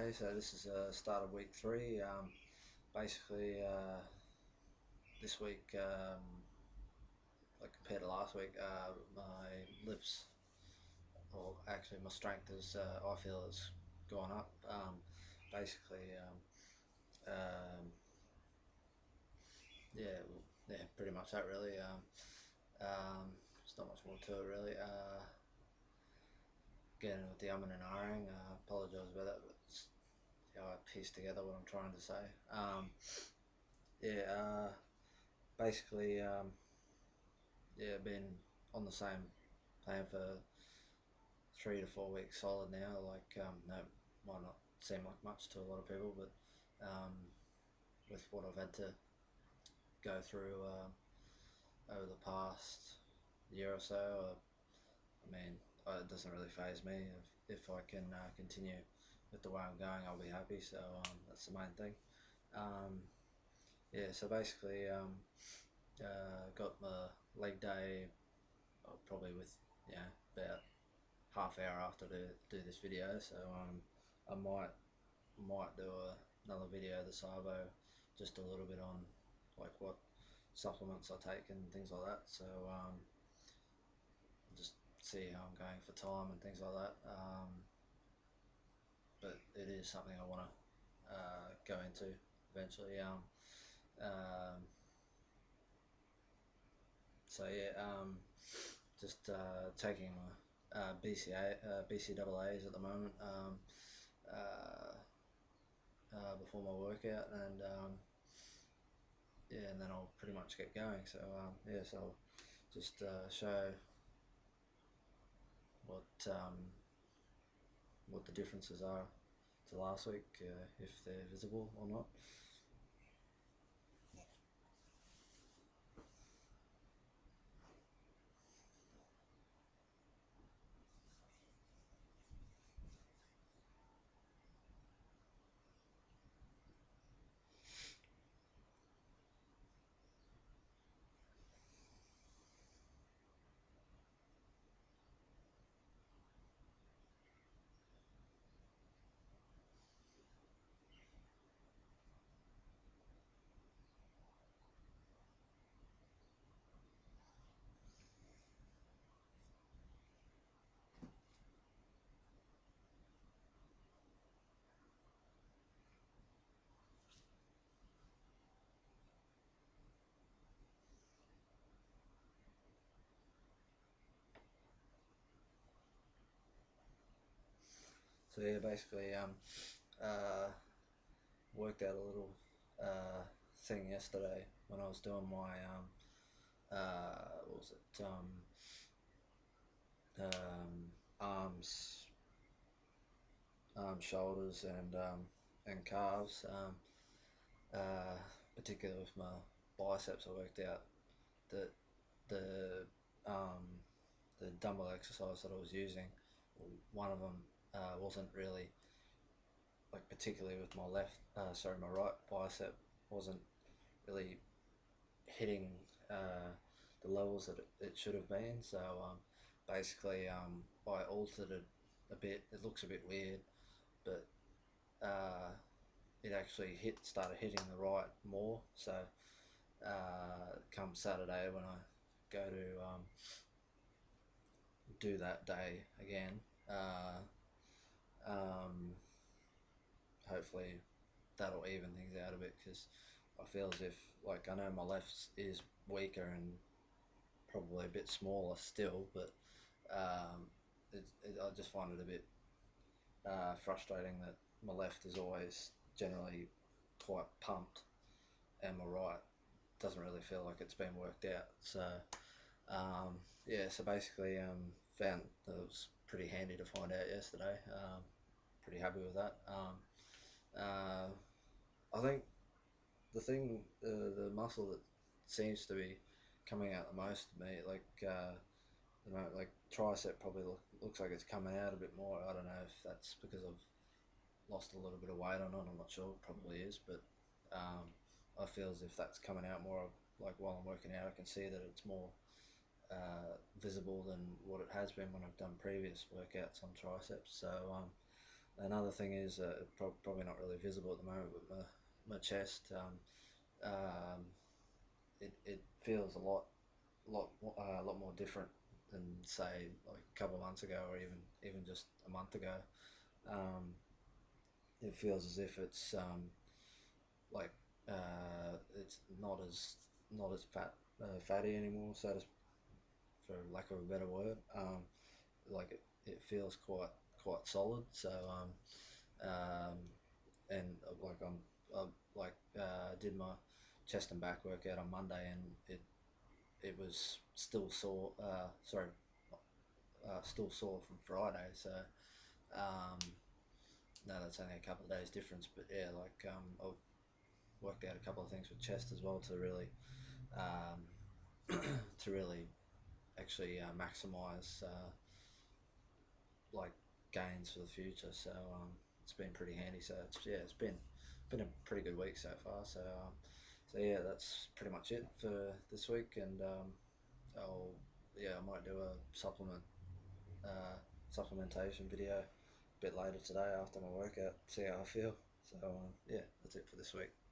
Okay, so this is start of week 3. Basically, this week, like compared to last week, my lifts, or actually my strength is, I feel has gone up. Basically, yeah, yeah, pretty much that really. There's not much more to it really. Getting with the umming and ahhing, apologise about that, but it's how I piece together what I'm trying to say. Yeah, basically, yeah, been on the same plan for 3 to 4 weeks solid now. Like, that might not seem like much to a lot of people, but with what I've had to go through over the past year or so, I mean, it doesn't really faze me. If I can continue with the way I'm going, I'll be happy. So that's the main thing. Um, yeah, so basically, got my leg day probably with, about half hour after to do this video, so I might do another video this arvo, just a little bit on like what supplements I take and things like that. So just see how I'm going for time and things like that. But it is something I want to go into eventually. Um, so yeah, just taking my BCAAs at the moment. Uh, Before my workout, and yeah, and then I'll pretty much get going. So yeah, so I'll just show what what the differences are to last week, if they're visible or not. So yeah, basically uh, worked out a little thing yesterday when I was doing my what was it, arms, shoulders, and calves. Uh, Particularly with my biceps, I worked out that the um, the dumbbell exercise that I was using, one of them wasn't really, like, particularly with my my right bicep, wasn't really hitting the levels that it should have been. So basically, I altered it a bit. It looks a bit weird, but uh, it actually started hitting the right more. So come Saturday when I go to do that day again, uh, um, hopefully that'll even things out a bit, because I feel as if, like, I know my left is weaker and probably a bit smaller still, but I just find it a bit frustrating that my left is always generally quite pumped and my right doesn't really feel like it's been worked out. So yeah, so basically found that it was pretty handy to find out yesterday. Pretty happy with that. Uh, I think the muscle that seems to be coming out the most to me, like like tricep probably looks like it's coming out a bit more. I don't know if that's because I've lost a little bit of weight or not. I'm not sure. Probably is, but I feel as if that's coming out more. Like, while I'm working out, I can see that it's more visible than what it has been when I've done previous workouts on triceps. So Another thing is probably not really visible at the moment, but my chest. It feels a lot more different than say like a couple of months ago, or even just a month ago. Um, it feels as if like it's not as fatty anymore, for lack of a better word. Like it feels quite solid. So and like I did my chest and back workout on Monday, and it was still sore. Still sore from Friday. So um, no, that's only a couple of days difference. But yeah, I've worked out a couple of things with chest as well to really um, to really actually maximize like gains for the future. So it's been pretty handy. So it's been a pretty good week so far. So yeah, that's pretty much it for this week. And I'll I might do a supplementation video a bit later today after my workout. See how I feel. So yeah, that's it for this week.